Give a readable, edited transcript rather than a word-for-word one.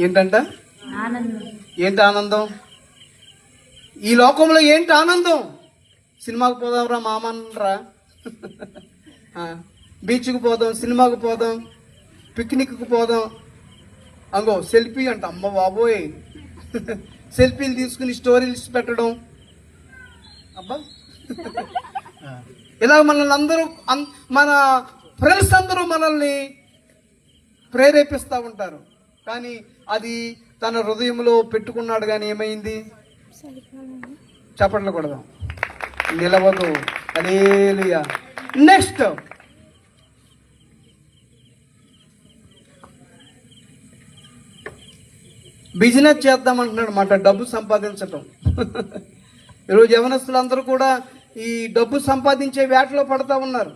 ఏంటంట? ఏంటి ఆనందం? ఈ లోకంలో ఏంటి ఆనందం? సినిమాకి పోదాంరా మామన్రా, బీచ్కి పోదాం, సినిమాకి పోదాం, పిక్నిక్కి పోదాం. అంగో సెల్ఫీ అంట, అమ్మ బాబోయ్, సెల్ఫీలు తీసుకుని స్టోరీస్ పెట్టడం. అబ్బా, ఇలా మనల్ని అందరూ, మన ఫ్రెండ్స్ అందరూ మనల్ని ప్రేరేపిస్తూ ఉంటారు. కానీ అది తన హృదయంలో పెట్టుకున్నాడు. కానీ ఏమైంది? చప్పట్లు కొడదాం, నిలవదు. హల్లెలూయా. నెక్స్ట్, బిజినెస్ చేద్దామంటున్నాడు మాట, డబ్బు సంపాదించటం. ఈరోజు యవనస్తులు అందరూ కూడా ఈ డబ్బు సంపాదించే వేటలో పడతా ఉన్నారు.